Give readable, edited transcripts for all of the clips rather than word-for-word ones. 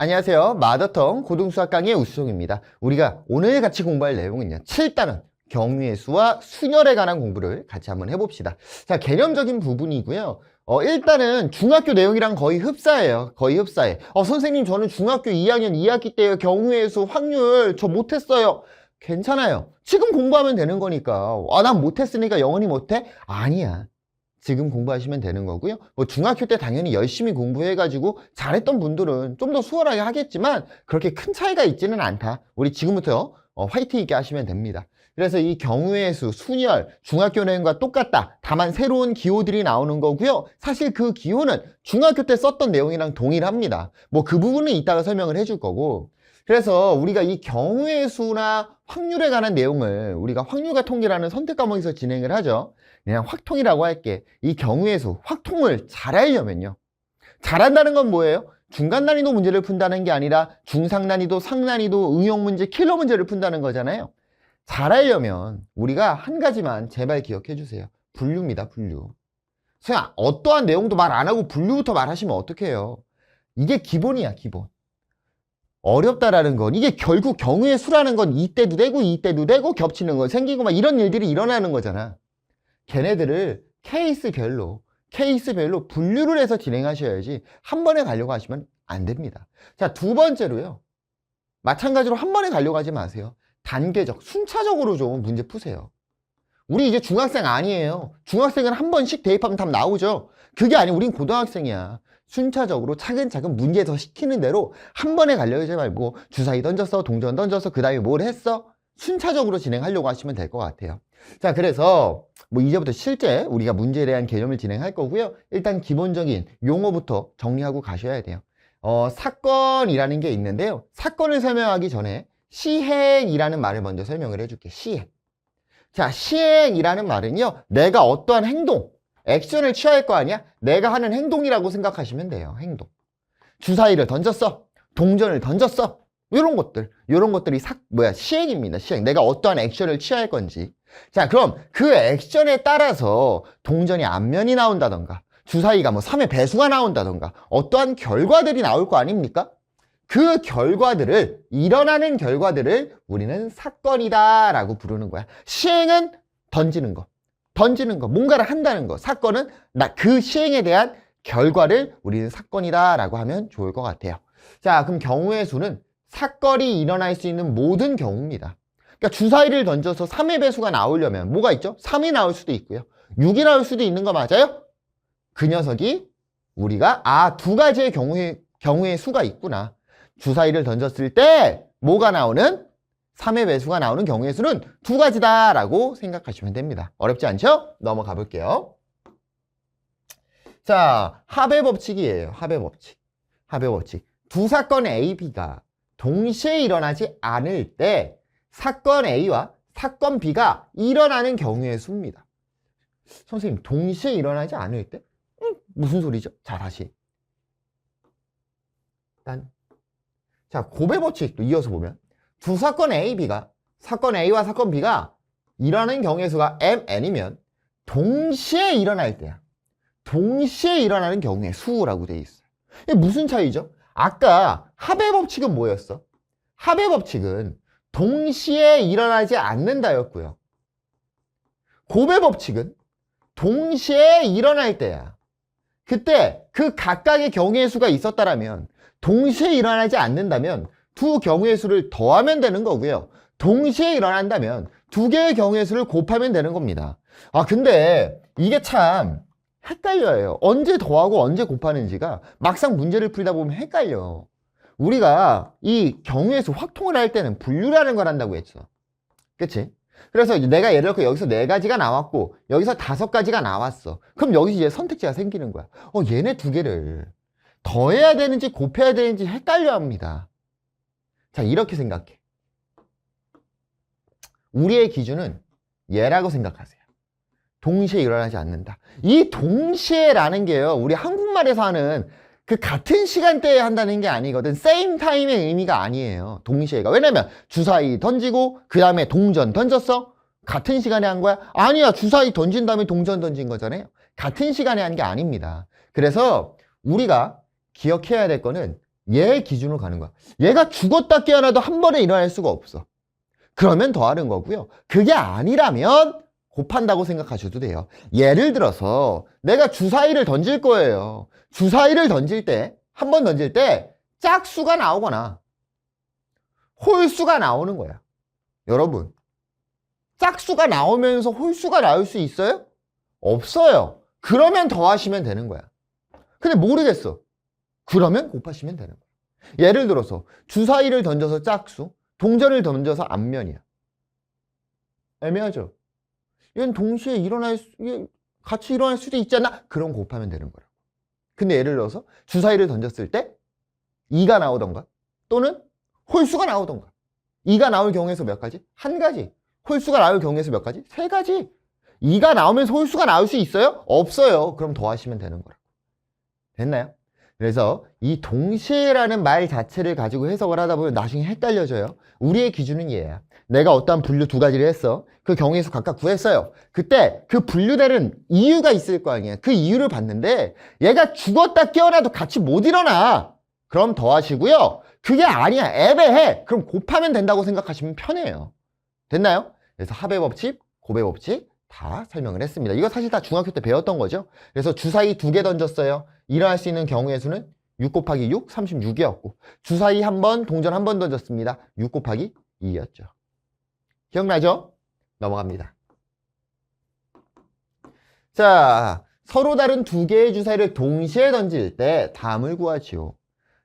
안녕하세요. 마더텅 고등수학 강의 우수종입니다. 우리가 오늘 같이 공부할 내용은요. 7단원 경우의 수와 순열에 관한 공부를 같이 한번 해봅시다. 자, 개념적인 부분이고요. 일단은 중학교 내용이랑 거의 흡사해요. 거의 흡사해. 선생님 저는 중학교 2학년 2학기 때요. 경우의 수 확률 저 못했어요. 괜찮아요. 지금 공부하면 되는 거니까. 난 못했으니까 영원히 못해? 아니야. 지금 공부하시면 되는 거고요. 중학교 때 당연히 열심히 공부해가지고 잘했던 분들은 좀 더 수월하게 하겠지만 그렇게 큰 차이가 있지는 않다. 우리 지금부터 화이팅 있게 하시면 됩니다. 그래서 이 경우의 수, 순열, 중학교 내용과 똑같다. 다만 새로운 기호들이 나오는 거고요. 사실 그 기호는 중학교 때 썼던 내용이랑 동일합니다. 그 부분은 이따가 설명을 해줄 거고. 그래서 우리가 이 경우의 수나 확률에 관한 내용을 우리가 확률과 통계라는 선택 과목에서 진행을 하죠. 그냥 확통이라고 할게. 이 경우의 수, 확통을 잘하려면요. 잘한다는 건 뭐예요? 중간 난이도 문제를 푼다는 게 아니라 중상 난이도, 상 난이도, 응용 문제, 킬러 문제를 푼다는 거잖아요. 잘하려면 우리가 한 가지만 제발 기억해 주세요. 분류입니다, 분류. 그냥 어떠한 내용도 말 안 하고 분류부터 말하시면 어떡해요? 이게 기본이야, 기본. 어렵다라는 건 이게 결국 경우의 수라는 건 이때도 되고 겹치는 거 생기고 막 이런 일들이 일어나는 거잖아. 걔네들을 케이스별로 분류를 해서 진행하셔야지 한 번에 가려고 하시면 안 됩니다. 자, 두 번째로요. 마찬가지로 한 번에 가려고 하지 마세요. 단계적, 순차적으로 좀 문제 푸세요. 우리 이제 중학생 아니에요. 중학생은 한 번씩 대입하면 답 나오죠. 그게 아니고 우린 고등학생이야. 순차적으로 차근차근 문제 더 시키는 대로 한 번에 가려고 하지 말고 주사위 던졌어, 동전 던졌어, 그 다음에 뭘 했어? 순차적으로 진행하려고 하시면 될 것 같아요. 자, 그래서 이제부터 실제 우리가 문제에 대한 개념을 진행할 거고요. 일단 기본적인 용어부터 정리하고 가셔야 돼요. 사건이라는 게 있는데요. 사건을 설명하기 전에 시행이라는 말을 먼저 설명을 해줄게. 시행. 자, 시행이라는 말은요. 내가 어떠한 행동, 액션을 취할 거 아니야? 내가 하는 행동이라고 생각하시면 돼요. 행동. 주사위를 던졌어. 동전을 던졌어. 이런 것들이 시행입니다. 시행. 내가 어떠한 액션을 취할 건지. 자, 그럼 그 액션에 따라서 동전이 앞면이 나온다던가, 주사위가 3의 배수가 나온다던가, 어떠한 결과들이 나올 거 아닙니까? 그 일어나는 결과들을 우리는 사건이다라고 부르는 거야. 시행은 던지는 거, 뭔가를 한다는 거. 사건은 그 시행에 대한 결과를 우리는 사건이다라고 하면 좋을 것 같아요. 자, 그럼 경우의 수는 사건이 일어날 수 있는 모든 경우입니다. 그러니까 주사위를 던져서 3의 배수가 나오려면 뭐가 있죠? 3이 나올 수도 있고요. 6이 나올 수도 있는 거 맞아요? 그 녀석이 우리가 두 가지의 경우의 수가 있구나. 주사위를 던졌을 때 뭐가 나오는? 3의 배수가 나오는 경우의 수는 두 가지다라고 생각하시면 됩니다. 어렵지 않죠? 넘어가 볼게요. 자, 합의 법칙이에요. 합의 법칙. 두 사건 A, B가 동시에 일어나지 않을 때 사건 A와 사건 B가 일어나는 경우의 수입니다. 선생님, 동시에 일어나지 않을 때? 무슨 소리죠? 자, 다시. 자, 고배 법칙도 이어서 보면 두 사건 A, B가 사건 A와 사건 B가 일어나는 경우의 수가 MN이면 동시에 일어날 때야. 동시에 일어나는 경우의 수라고 되어 있어요. 이게 무슨 차이죠? 아까 합의 법칙은 뭐였어? 합의 법칙은 동시에 일어나지 않는다였고요. 고배 법칙은 동시에 일어날 때야. 그때 그 각각의 경우의 수가 있었다라면 동시에 일어나지 않는다면 두 경우의 수를 더하면 되는 거고요. 동시에 일어난다면 두 개의 경우의 수를 곱하면 되는 겁니다. 근데 이게 참 헷갈려요. 언제 더하고 언제 곱하는지가 막상 문제를 풀다 보면 헷갈려. 우리가 이 경우의 수 확통을 할 때는 분류라는 걸 한다고 했어. 그치? 그래서 내가 예를 들어 여기서 4가지가 나왔고 여기서 5가지가 나왔어. 그럼 여기서 이제 선택지가 생기는 거야. 얘네 두 개를 더해야 되는지 곱해야 되는지 헷갈려 합니다. 자, 이렇게 생각해. 우리의 기준은 얘라고 생각하세요. 동시에 일어나지 않는다. 이 동시에라는 게요, 우리 한국말에서 하는 그 같은 시간대에 한다는 게 아니거든. same time의 의미가 아니에요. 동시에가. 왜냐면 주사위 던지고 그 다음에 동전 던졌어? 같은 시간에 한 거야? 아니야. 주사위 던진 다음에 동전 던진 거잖아요. 같은 시간에 한 게 아닙니다. 그래서 우리가 기억해야 될 거는 얘 기준으로 가는 거야. 얘가 죽었다 깨어나도 한 번에 일어날 수가 없어. 그러면 더하는 거고요. 그게 아니라면 곱한다고 생각하셔도 돼요. 예를 들어서 내가 주사위를 던질 거예요. 주사위를 던질 때, 한 번 던질 때 짝수가 나오거나 홀수가 나오는 거야. 여러분, 짝수가 나오면서 홀수가 나올 수 있어요? 없어요. 그러면 더하시면 되는 거야. 근데 모르겠어. 그러면 곱하시면 되는 거야. 예를 들어서 주사위를 던져서 짝수, 동전을 던져서 앞면이야. 애매하죠? 이건 동시에 같이 일어날 수도 있잖아. 그럼 곱하면 되는 거라고. 근데 예를 들어서 주사위를 던졌을 때 2가 나오던가 또는 홀수가 나오던가. 2가 나올 경우에서 몇 가지? 한 가지. 홀수가 나올 경우에서 몇 가지? 세 가지. 2가 나오면서 홀수가 나올 수 있어요? 없어요. 그럼 더하시면 되는 거라고. 됐나요? 그래서 이 동시에라는 말 자체를 가지고 해석을 하다 보면 나중에 헷갈려져요. 우리의 기준은 얘야. 내가 어떠한 분류 두 가지를 했어. 그 경우에서 각각 구했어요. 그때 그 분류되는 이유가 있을 거 아니야. 그 이유를 봤는데 얘가 죽었다 깨어나도 같이 못 일어나. 그럼 더하시고요. 그게 아니야. 애매해. 그럼 곱하면 된다고 생각하시면 편해요. 됐나요? 그래서 합의 법칙, 곱의 법칙 다 설명을 했습니다. 이거 사실 다 중학교 때 배웠던 거죠. 그래서 주사위 2개 던졌어요. 일어날 수 있는 경우의 수는 6 곱하기 6, 36이었고 주사위 한 번, 동전 한 번 던졌습니다. 6 곱하기 2였죠. 기억나죠? 넘어갑니다. 자, 서로 다른 두 개의 주사위를 동시에 던질 때 다음을 구하지요.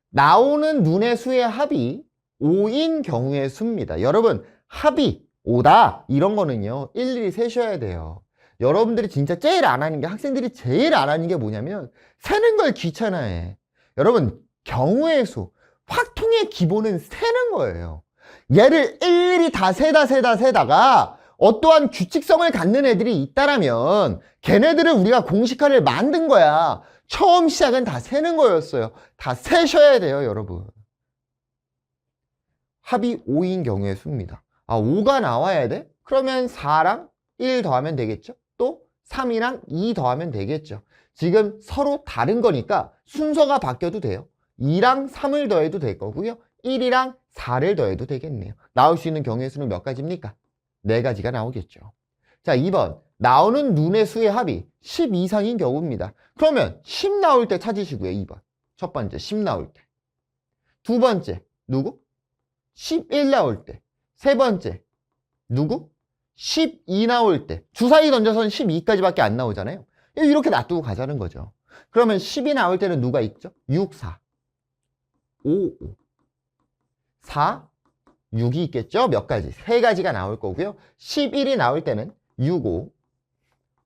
나오는 눈의 수의 합이 5인 경우의 수입니다. 여러분, 합이 5다 이런 거는요 일일이 세셔야 돼요. 여러분들이 진짜 제일 안 하는 게, 학생들이 제일 안 하는 게 뭐냐면 세는 걸 귀찮아해. 여러분, 경우의 수, 확통의 기본은 세는 거예요. 얘를 일일이 다 세다가 어떠한 규칙성을 갖는 애들이 있다라면 걔네들을 우리가 공식화를 만든 거야. 처음 시작은 다 세는 거였어요. 다 세셔야 돼요, 여러분. 합이 5인 경우의 수입니다. 아, 5가 나와야 돼? 그러면 4랑 1 더하면 되겠죠? 또 3이랑 2 더하면 되겠죠? 지금 서로 다른 거니까 순서가 바뀌어도 돼요. 2랑 3을 더해도 될 거고요. 1이랑 4를 더해도 되겠네요. 나올 수 있는 경우의 수는 몇 가지입니까? 4가지가 나오겠죠. 자, 2번. 나오는 눈의 수의 합이 10 이상인 경우입니다. 그러면 10 나올 때 찾으시고요. 2번. 첫 번째 10 나올 때. 두 번째 누구? 11 나올 때. 세 번째 누구? 12 나올 때. 주사위 던져서는 12까지밖에 안 나오잖아요. 이렇게 놔두고 가자는 거죠. 그러면 10이 나올 때는 누가 있죠? 6, 4, 5, 5, 4, 6이 있겠죠? 몇 가지? 3가지가 나올 거고요. 11이 나올 때는 6, 5,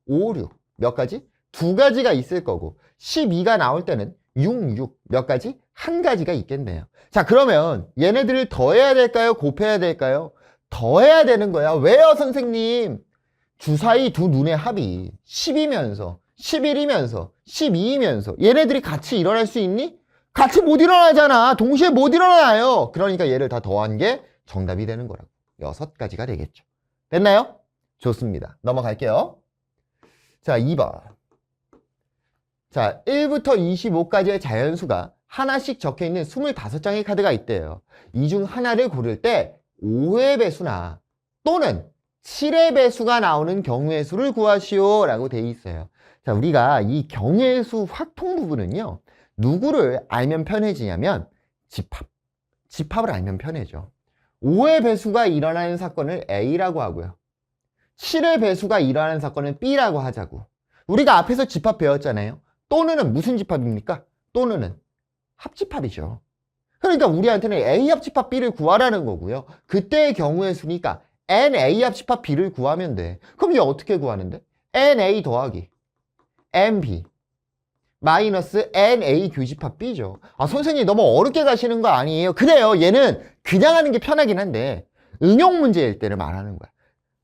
5, 6. 몇 가지? 2가지가 있을 거고 12가 나올 때는 6, 6. 몇 가지? 1가지가 있겠네요. 자, 그러면 얘네들을 더해야 될까요? 곱해야 될까요? 더해야 되는 거야. 왜요, 선생님? 주사위 두 눈의 합이 10이면서 11이면서 12이면서 얘네들이 같이 일어날 수 있니? 같이 못 일어나잖아. 동시에 못 일어나요. 그러니까 얘를 다 더한 게 정답이 되는 거라고. 6가지가 되겠죠. 됐나요? 좋습니다. 넘어갈게요. 자, 2번. 자, 1부터 25까지의 자연수가 하나씩 적혀있는 25장의 카드가 있대요. 이 중 하나를 고를 때 5의 배수나 또는 7의 배수가 나오는 경우의 수를 구하시오 라고 돼 있어요. 자, 우리가 이 경우의 수 확통 부분은요, 누구를 알면 편해지냐면 집합을 알면 편해져. 5의 배수가 일어나는 사건을 A라고 하고요, 7의 배수가 일어나는 사건은 B라고 하자고. 우리가 앞에서 집합 배웠잖아요. 또는은 무슨 집합입니까? 또는은 합집합이죠. 그러니까 우리한테는 A 합집합 B를 구하라는 거고요. 그때의 경우의 수니까 NA 합집합 B를 구하면 돼. 그럼 이게 어떻게 구하는데? NA 더하기 NB 마이너스 NA 교집합 B죠. 아, 선생님 너무 어렵게 가시는 거 아니에요? 그래요. 얘는 그냥 하는 게 편하긴 한데 응용 문제일 때를 말하는 거야.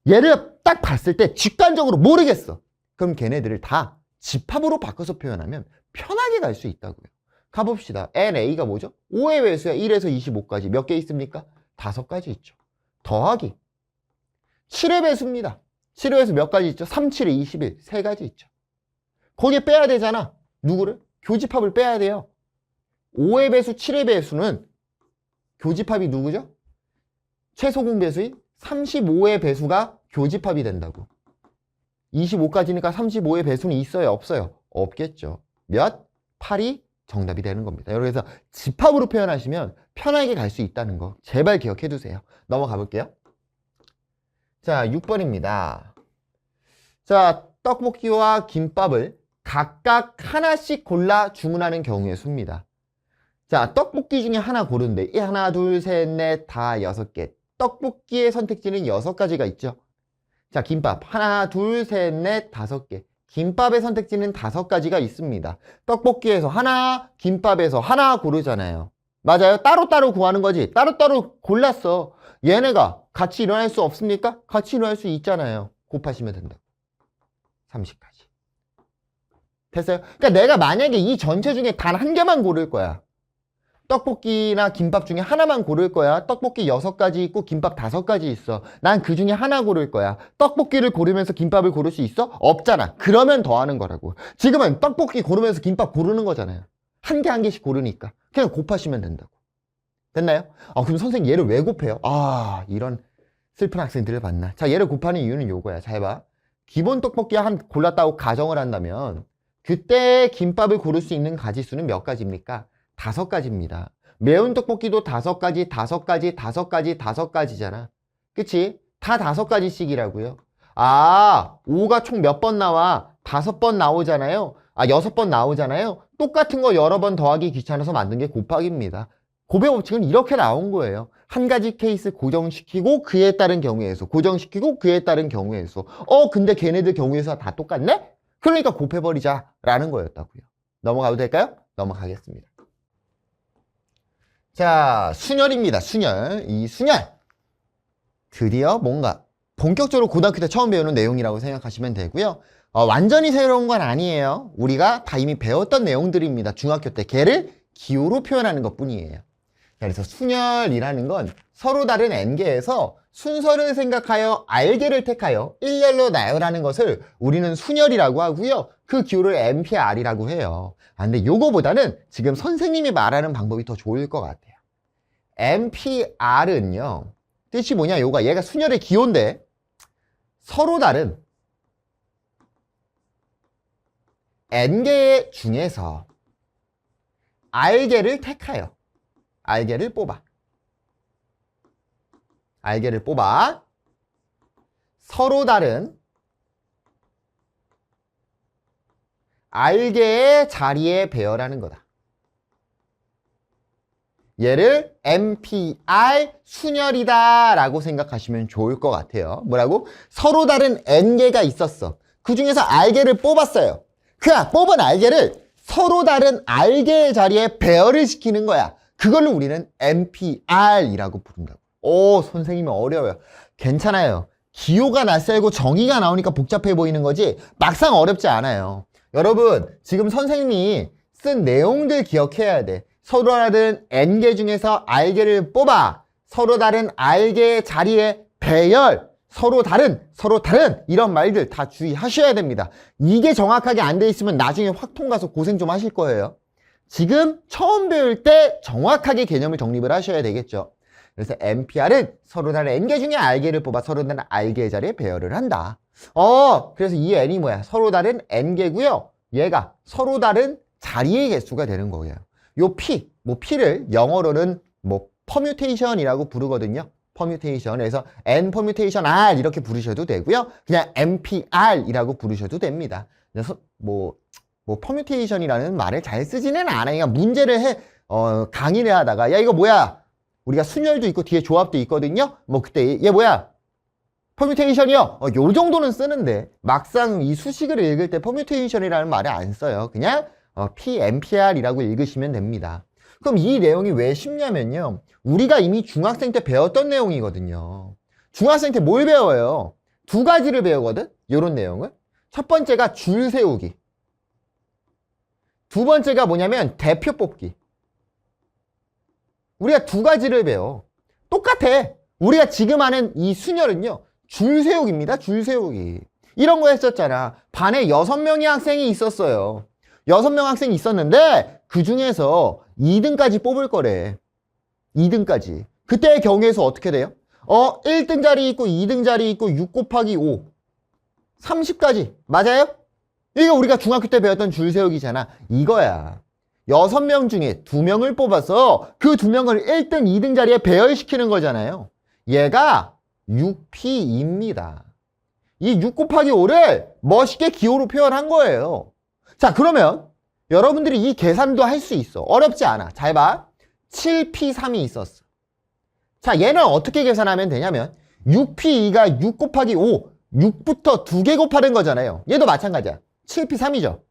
얘를 딱 봤을 때 직관적으로 모르겠어. 그럼 걔네들을 다 집합으로 바꿔서 표현하면 편하게 갈 수 있다고요. 가봅시다. NA가 뭐죠? 5의 배수야. 1에서 25까지. 몇 개 있습니까? 5가지 있죠. 더하기 7의 배수입니다. 7의 배수 몇 가지 있죠? 3, 7에 21. 3가지 있죠. 거기에 빼야 되잖아. 누구를? 교집합을 빼야 돼요. 5의 배수, 7의 배수는 교집합이 누구죠? 최소 공배수인 35의 배수가 교집합이 된다고. 25까지니까 35의 배수는 있어요? 없어요? 없겠죠. 몇? 8이 정답이 되는 겁니다. 그래서 집합으로 표현하시면 편하게 갈 수 있다는 거 제발 기억해 두세요. 넘어가 볼게요. 자, 6번입니다. 자, 떡볶이와 김밥을 각각 하나씩 골라 주문하는 경우의 수입니다. 자, 떡볶이 중에 하나 고르는데 이 하나, 둘, 셋, 넷, 다 6개. 떡볶이의 선택지는 6가지가 있죠. 자, 김밥 하나, 둘, 셋, 넷, 5개. 김밥의 선택지는 5가지가 있습니다. 떡볶이에서 하나, 김밥에서 하나 고르잖아요. 맞아요? 따로따로 구하는 거지. 따로따로 골랐어. 얘네가 같이 일어날 수 없습니까? 같이 일어날 수 있잖아요. 곱하시면 된다. 30까지. 됐어요? 그러니까 내가 만약에 이 전체 중에 단 한 개만 고를 거야. 떡볶이나 김밥 중에 하나만 고를 거야. 떡볶이 6가지 있고 김밥 5가지 있어. 난 그 중에 하나 고를 거야. 떡볶이를 고르면서 김밥을 고를 수 있어? 없잖아. 그러면 더 하는 거라고. 지금은 떡볶이 고르면서 김밥 고르는 거잖아요. 한 개 한 개씩 고르니까. 그냥 곱하시면 된다고. 됐나요? 그럼 선생님 얘를 왜 곱해요? 이런 슬픈 학생들을 봤나. 자, 얘를 곱하는 이유는 요거야. 잘 봐. 기본 떡볶이 한 골랐다고 가정을 한다면 그때 김밥을 고를 수 있는 가지수는 몇 가지입니까? 5가지입니다. 매운 떡볶이도 5가지, 5가지, 5가지, 5가지잖아. 그치? 다 5가지씩이라고요. 5가 총 몇 번 나와? 5번 나오잖아요. 6번 나오잖아요. 똑같은 거 여러 번 더하기 귀찮아서 만든 게 곱하기입니다. 곱의 법칙은 이렇게 나온 거예요. 한 가지 케이스 고정시키고 그에 따른 경우의 수, 고정시키고 그에 따른 경우의 수. 근데 걔네들 경우의 수가 다 똑같네? 그러니까 곱해버리자 라는 거였다고요. 넘어가도 될까요? 넘어가겠습니다. 자, 순열입니다. 순열. 이 순열. 드디어 뭔가 본격적으로 고등학교 때 처음 배우는 내용이라고 생각하시면 되고요. 완전히 새로운 건 아니에요. 우리가 다 이미 배웠던 내용들입니다. 중학교 때 걔를 기호로 표현하는 것 뿐이에요. 그래서 순열이라는 건 서로 다른 n개에서 순서를 생각하여 r개를 택하여 일렬로 나열하는 것을 우리는 순열이라고 하고요. 그 기호를 NPR이라고 해요. 근데 요거보다는 지금 선생님이 말하는 방법이 더 좋을 것 같아요. NPR은요. 뜻이 뭐냐? 얘가 순열의 기호인데 서로 다른 n개 중에서 r개를 택하여 r개를 뽑아. r개를 뽑아 서로 다른 r개의 자리에 배열하는 거다. 얘를 NPR 순열이다 라고 생각하시면 좋을 것 같아요. 뭐라고? 서로 다른 n개가 있었어. 그 중에서 r개를 뽑았어요. 그냥 뽑은 r개를 서로 다른 r개의 자리에 배열을 시키는 거야. 그걸로 우리는 NPR이라고 부른다고. 선생님이 어려워요. 괜찮아요. 기호가 낯설고 정의가 나오니까 복잡해 보이는 거지 막상 어렵지 않아요. 여러분, 지금 선생님이 쓴 내용들 기억해야 돼. 서로 다른 n개 중에서 r개를 뽑아 서로 다른 r개의 자리에 배열, 서로 다른 이런 말들 다 주의하셔야 됩니다. 이게 정확하게 안 돼 있으면 나중에 확통 가서 고생 좀 하실 거예요. 지금 처음 배울 때 정확하게 개념을 정립을 하셔야 되겠죠. 그래서 NPR은 서로 다른 n개 중에 r개를 뽑아 서로 다른 r개의 자리에 배열을 한다. 그래서 이 n이 뭐야? 서로 다른 n개고요. 얘가 서로 다른 자리의 개수가 되는 거예요. 요 p, p를 영어로는 퍼뮤테이션이라고 부르거든요. 퍼뮤테이션. 그래서 n 퍼뮤테이션 r 이렇게 부르셔도 되고요. 그냥 NPR이라고 부르셔도 됩니다. 그래서 퍼뮤테이션이라는 말을 잘 쓰지는 않아요. 그러니까 문제를 강의를 하다가 야 이거 뭐야? 우리가 순열도 있고 뒤에 조합도 있거든요. 그때 얘 뭐야? 퍼뮤테이션이요. 요 정도는 쓰는데 막상 이 수식을 읽을 때 퍼뮤테이션이라는 말을 안 써요. 그냥 PNPR이라고 읽으시면 됩니다. 그럼 이 내용이 왜 쉽냐면요. 우리가 이미 중학생 때 배웠던 내용이거든요. 중학생 때 뭘 배워요? 2가지를 배우거든? 요런 내용을. 첫 번째가 줄 세우기. 두 번째가 뭐냐면 대표 뽑기. 우리가 2가지를 배워. 똑같아. 우리가 지금 하는 이 순열은요. 줄 세우기입니다. 줄 세우기. 이런 거 했었잖아. 반에 6명의 학생이 있었어요. 6명 학생이 있었는데 그 중에서 2등까지 뽑을 거래. 2등까지. 그때의 경우에서 어떻게 돼요? 1등 자리 있고 2등 자리 있고 6 곱하기 5. 30까지. 맞아요? 이게 우리가 중학교 때 배웠던 줄 세우기잖아. 이거야. 6명 중에 2명을 뽑아서 그 2명을 1등, 2등 자리에 배열시키는 거잖아요. 얘가 6P입니다. 이 6 곱하기 5를 멋있게 기호로 표현한 거예요. 자, 그러면 여러분들이 이 계산도 할 수 있어. 어렵지 않아. 잘 봐. 7P3이 있었어. 자, 얘는 어떻게 계산하면 되냐면 6P2가 6 곱하기 5, 6부터 2개 곱하는 거잖아요. 얘도 마찬가지야. 7P3이죠.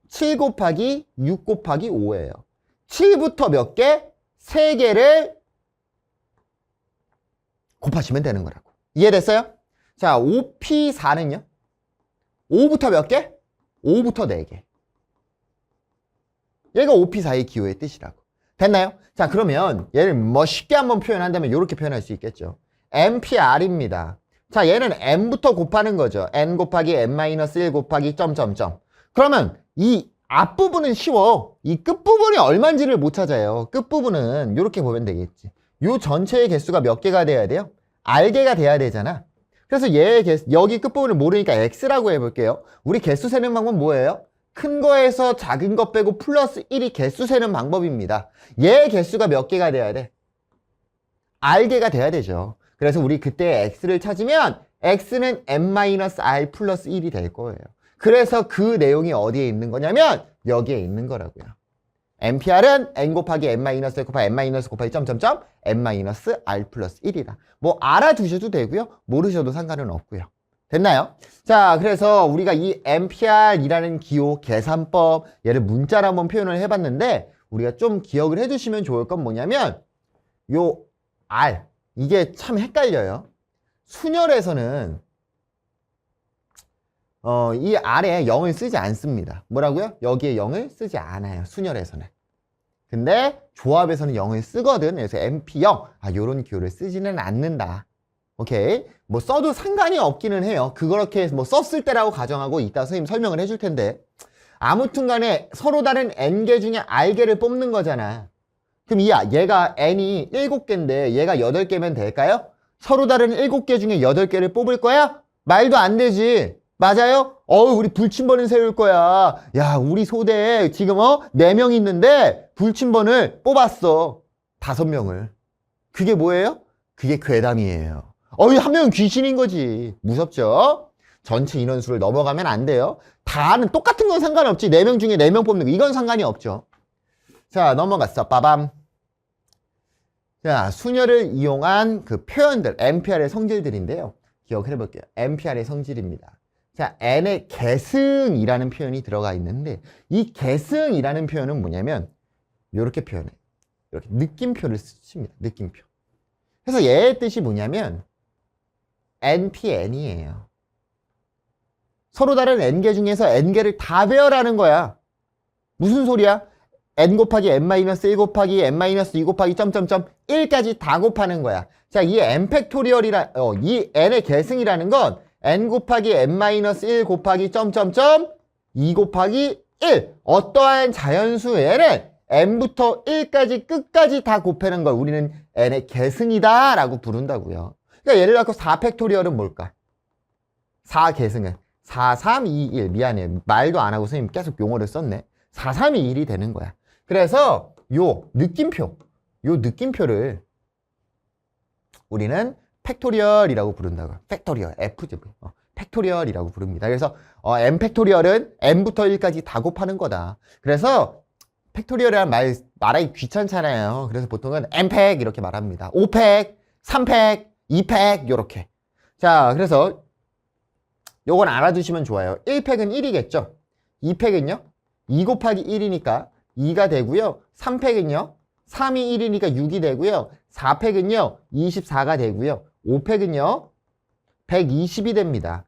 7 곱하기 6 곱하기 5예요. 7부터 몇 개? 3개를 곱하시면 되는 거라고. 이해됐어요? 자, 5P4는요? 5부터 몇 개? 5부터 4개. 얘가 5P4의 기호의 뜻이라고. 됐나요? 자, 그러면 얘를 멋있게 한번 표현한다면 이렇게 표현할 수 있겠죠. NPR입니다. 자, 얘는 n부터 곱하는 거죠. n 곱하기 n-1 곱하기 점점점. 그러면 이 앞부분은 쉬워. 이 끝부분이 얼마인지를 못 찾아요. 끝부분은 이렇게 보면 되겠지. 요 전체의 개수가 몇 개가 돼야 돼요? R개가 돼야 되잖아. 그래서 얘의 개수, 여기 끝부분을 모르니까 X라고 해볼게요. 우리 개수 세는 방법은 뭐예요? 큰 거에서 작은 거 빼고 플러스 1이 개수 세는 방법입니다. 얘의 개수가 몇 개가 돼야 돼? R개가 돼야 되죠. 그래서 우리 그때 X를 찾으면 X는 n-R 플러스 1이 될 거예요. 그래서 그 내용이 어디에 있는 거냐면 여기에 있는 거라고요. NPR은 n 곱하기 n-1 곱하기 n-1 곱하기 점점점 n-R 플러스 1이다. 뭐 알아두셔도 되고요. 모르셔도 상관은 없고요. 됐나요? 자, 그래서 우리가 이 NPR이라는 기호 계산법 얘를 문자로 한번 표현을 해봤는데 우리가 좀 기억을 해두시면 좋을 건 뭐냐면 요 R 이게 참 헷갈려요. 순열에서는 이 R에 0을 쓰지 않습니다. 뭐라고요? 여기에 0을 쓰지 않아요. 순열에서는. 근데 조합에서는 0을 쓰거든. 그래서 MP0 요런 기호를 쓰지는 않는다. 오케이. 뭐 써도 상관이 없기는 해요. 그렇게 뭐 썼을 때라고 가정하고 이따 선생님 설명을 해줄 텐데 아무튼 간에 서로 다른 n개 중에 r개를 뽑는 거잖아. 그럼 얘가 n이 7개인데 얘가 8개면 될까요? 서로 다른 7개 중에 8개를 뽑을 거야? 말도 안 되지. 맞아요? 우리 불침번을 세울 거야. 야, 우리 소대에 지금 4명 있는데 불침번을 뽑았어. 5명을. 그게 뭐예요? 그게 괴담이에요. 한 명은 귀신인 거지. 무섭죠? 전체 인원수를 넘어가면 안 돼요. 다는 똑같은 건 상관없지. 4명 중에 4명 뽑는 거. 이건 상관이 없죠. 자, 넘어갔어. 빠밤. 자, 순열을 이용한 그 표현들, NPR의 성질들인데요. 기억해 볼게요. NPR의 성질입니다. 자, n의 계승이라는 표현이 들어가 있는데 이 계승이라는 표현은 뭐냐면 이렇게 표현해. 이렇게 느낌표를 쓰십니다. 느낌표. 그래서 얘의 뜻이 뭐냐면 NPN이에요. 서로 다른 n개 중에서 n개를 다 배열하는 거야. 무슨 소리야? n 곱하기 n-1 곱하기 n-2 곱하기 점점점 1까지 다 곱하는 거야. 자, 이 n 팩토리얼이라 이 n의 계승이라는 건 n 곱하기 n-1 곱하기 점점점 2 곱하기 1 어떠한 자연수 n은 n부터 1까지 끝까지 다 곱하는 걸 우리는 n의 계승이다 라고 부른다고요. 그러니까 예를 들어 4팩토리얼은 뭘까? 4계승은 4, 3, 2, 1 미안해 말도 안 하고 선생님 계속 용어를 썼네. 4, 3, 2, 1이 되는 거야. 그래서 요 느낌표를 우리는 팩토리얼이라고 부른다고. 팩토리얼, F죠. 팩토리얼이라고 부릅니다. 그래서 n 팩토리얼은 n부터 1까지 다 곱하는 거다. 그래서 팩토리얼이라는 말 말하기 귀찮잖아요. 그래서 보통은 n팩 이렇게 말합니다. 5팩, 3팩, 2팩 요렇게. 자, 그래서 요건 알아두시면 좋아요. 1팩은 1이겠죠. 2팩은요? 2 곱하기 1이니까 2가 되고요. 3팩은요? 3이 1이니까 6이 되고요. 4팩은요? 24가 되고요. 5팩은요? 120이 됩니다.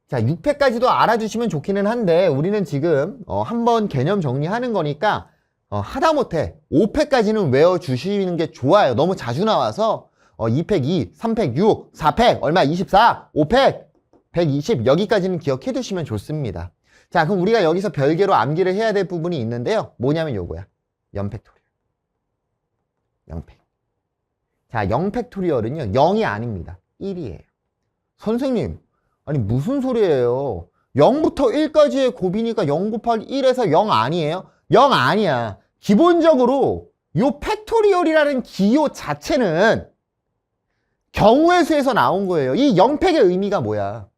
자, 6팩까지도 알아두시면 좋기는 한데 우리는 지금 한번 개념 정리하는 거니까 하다못해 5팩까지는 외워주시는 게 좋아요. 너무 자주 나와서 2팩 2, 3팩 6, 4팩 얼마 24, 5팩 120 여기까지는 기억해 두시면 좋습니다. 자, 그럼 우리가 여기서 별개로 암기를 해야 될 부분이 있는데요. 뭐냐면 요거야. 0팩토리얼. 0팩. 자, 0팩토리얼은요, 0이 아닙니다. 1이에요. 선생님, 아니 무슨 소리예요? 0부터 1까지의 곱이니까 0 곱하기 1에서 0 아니에요? 0 아니야. 기본적으로 요 팩토리얼이라는 기호 자체는 경우의 수에서 나온 거예요. 이 0팩의 의미가 뭐야?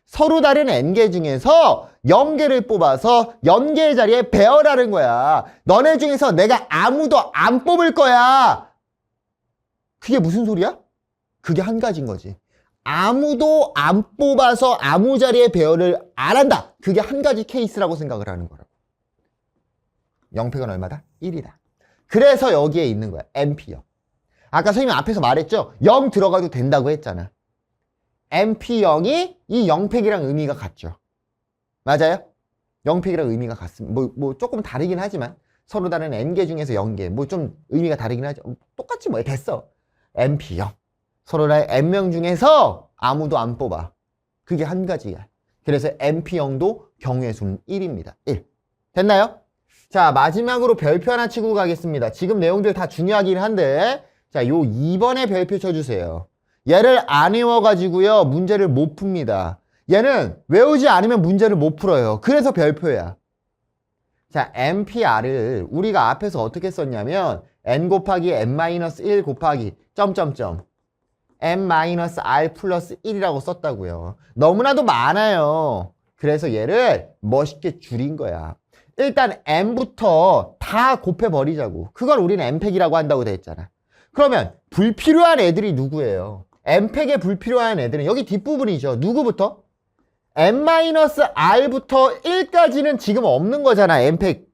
서로 다른 n개 중에서 0개를 뽑아서 연개의 자리에 배열하는 거야. 너네 중에서 내가 아무도 안 뽑을 거야. 그게 무슨 소리야? 그게 한 가지인 거지. 아무도 안 뽑아서 아무 자리에 배열을 안 한다. 그게 한 가지 케이스라고 생각을 하는 거라고. 0팩은 얼마다? 1이다. 그래서 여기에 있는 거야. NP0. 아까 선생님 앞에서 말했죠? 0 들어가도 된다고 했잖아. NP0이 이 0팩이랑 의미가 같죠. 맞아요? 0팩이랑 의미가 같습니다. 뭐 조금 다르긴 하지만 서로 다른 n개 중에서 0개. 뭐 좀 의미가 다르긴 하죠. 똑같지 뭐. 됐어. NP0. 서로 다른 n명 중에서 아무도 안 뽑아. 그게 한 가지야. 그래서 NP0도 경우의 수는 1입니다. 1. 됐나요? 자, 마지막으로 별표 하나 치고 가겠습니다. 지금 내용들 다 중요하긴 한데, 자, 요 2번에 별표 쳐주세요. 얘를 안 외워가지고요, 문제를 못 풉니다. 얘는 외우지 않으면 문제를 못 풀어요. 그래서 별표야. 자, NPR을 우리가 앞에서 어떻게 썼냐면, n 곱하기 n-1 곱하기 점점점 n-r 플러스 1이라고 썼다고요. 너무나도 많아요. 그래서 얘를 멋있게 줄인 거야. 일단 n부터 다 곱해버리자고. 그걸 우리는 n팩이라고 한다고 돼 있잖아. 그러면 불필요한 애들이 누구예요? n팩에 불필요한 애들은 여기 뒷부분이죠. 누구부터? n-r부터 1까지는 지금 없는 거잖아. n팩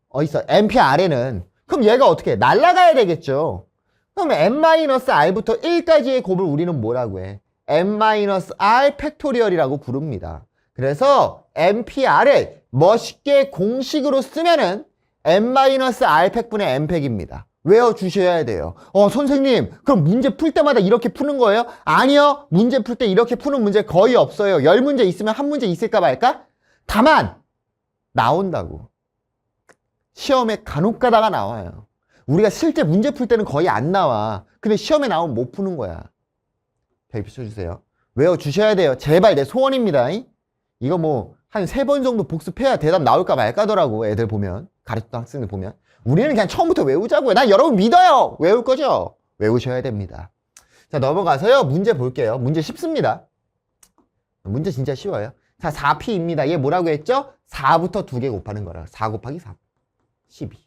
어딨어? npr에는. 그럼 얘가 어떻게 해? 날아가야 되겠죠. 그럼 n-r부터 1까지의 곱을 우리는 뭐라고 해? n-r 팩토리얼이라고 부릅니다. 그래서 npr을 멋있게 공식으로 쓰면은 n-r 팩분의 n팩입니다. 외워주셔야 돼요. 선생님, 그럼 문제 풀 때마다 이렇게 푸는 거예요? 아니요. 문제 풀 때 이렇게 푸는 문제 거의 없어요. 10문제 있으면 한 문제 있을까 말까? 다만 나온다고. 시험에 간혹 가다가 나와요. 우리가 실제 문제 풀 때는 거의 안 나와. 근데 시험에 나오면 못 푸는 거야. 별표 쳐주세요. 외워주셔야 돼요. 제발 내 소원입니다. 이거 뭐 한 3번 정도 복습해야 대답 나올까 말까더라고. 애들 보면. 가르쳤던 학생들 보면. 우리는 그냥 처음부터 외우자고요. 난 여러분 믿어요. 외울 거죠? 외우셔야 됩니다. 자, 넘어가서요. 문제 볼게요. 문제 쉽습니다. 문제 진짜 쉬워요. 자, 4P입니다. 얘 뭐라고 했죠? 4부터 2개 곱하는 거라. 4 곱하기 3. 12.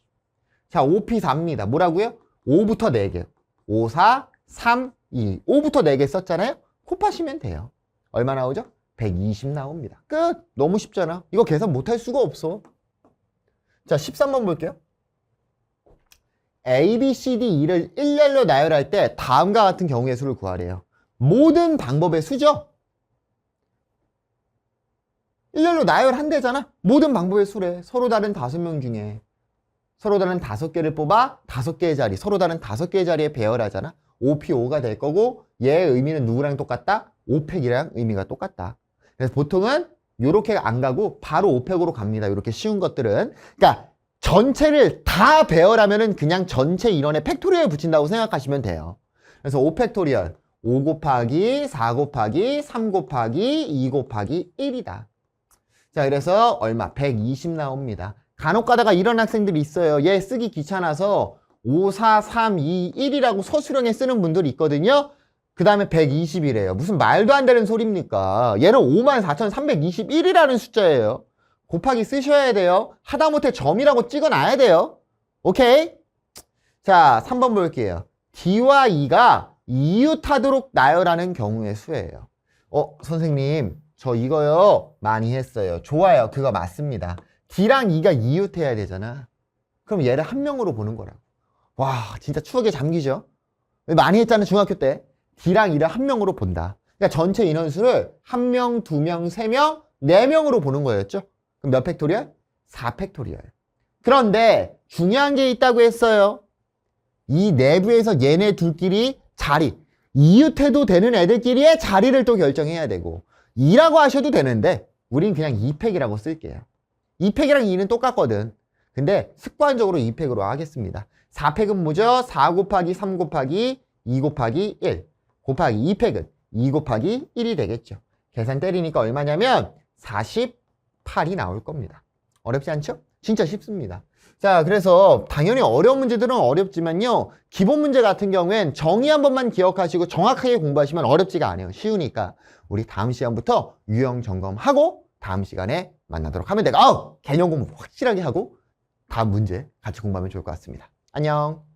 자, 5P4입니다. 뭐라고요? 5부터 4개. 5, 4, 3, 2. 5부터 4개 썼잖아요? 곱하시면 돼요. 얼마 나오죠? 120 나옵니다. 끝! 너무 쉽잖아. 이거 계산 못할 수가 없어. 자, 13번 볼게요. A, B, C, D, E를 일렬로 나열할 때 다음과 같은 경우의 수를 구하래요. 모든 방법의 수죠? 일렬로 나열한대잖아? 모든 방법의 수래. 서로 다른 5명 중에 서로 다른 5개를 뽑아 5개의 자리, 서로 다른 5개의 자리에 배열하잖아? 5P5가 될 거고 얘의 의미는 누구랑 똑같다? 5팩이랑 의미가 똑같다. 그래서 보통은 요렇게 안 가고 바로 5팩으로 갑니다. 요렇게 쉬운 것들은. 그러니까 전체를 다 배열하면은 그냥 전체 인원에 팩토리얼 붙인다고 생각하시면 돼요. 그래서 5팩토리얼 5 곱하기 4 곱하기 3 곱하기 2 곱하기 1이다. 자, 그래서 얼마? 120 나옵니다. 간혹 가다가 이런 학생들이 있어요. 얘 쓰기 귀찮아서 5, 4, 3, 2, 1이라고 서술형에 쓰는 분들이 있거든요. 그 다음에 120이래요. 무슨 말도 안 되는 소리입니까? 얘는 54,321이라는 숫자예요. 곱하기 쓰셔야 돼요. 하다못해 점이라고 찍어놔야 돼요. 오케이? 자, 3번 볼게요. D와 E가 이웃하도록 나열하는 경우의 수예요. 선생님, 저 이거요 많이 했어요. 좋아요. 그거 맞습니다. D랑 E가 이웃해야 되잖아. 그럼 얘를 한 명으로 보는 거라고. 와, 진짜 추억에 잠기죠? 많이 했잖아, 중학교 때. D랑 E를 한 명으로 본다. 그러니까 전체 인원수를 1명, 2명, 3명, 4명으로 보는 거였죠. 그럼 몇 팩토리얼? 4팩토리얼. 그런데 중요한 게 있다고 했어요. 이 내부에서 얘네 둘끼리 자리, 이웃해도 되는 애들끼리의 자리를 또 결정해야 되고 2라고 하셔도 되는데 우린 그냥 2팩이라고 쓸게요. 2팩이랑 2는 똑같거든. 근데 습관적으로 2팩으로 하겠습니다. 4팩은 뭐죠? 4 곱하기 3 곱하기 2 곱하기 1 곱하기 2팩은 2 곱하기 1이 되겠죠. 계산 때리니까 얼마냐면 48이 나올 겁니다. 어렵지 않죠? 진짜 쉽습니다. 자, 그래서 당연히 어려운 문제들은 어렵지만요. 기본 문제 같은 경우엔 정의 한 번만 기억하시고 정확하게 공부하시면 어렵지가 않아요. 쉬우니까 우리 다음 시간부터 유형 점검하고 다음 시간에 만나도록 하면 돼요. 개념 공부 확실하게 하고 다음 문제 같이 공부하면 좋을 것 같습니다. 안녕.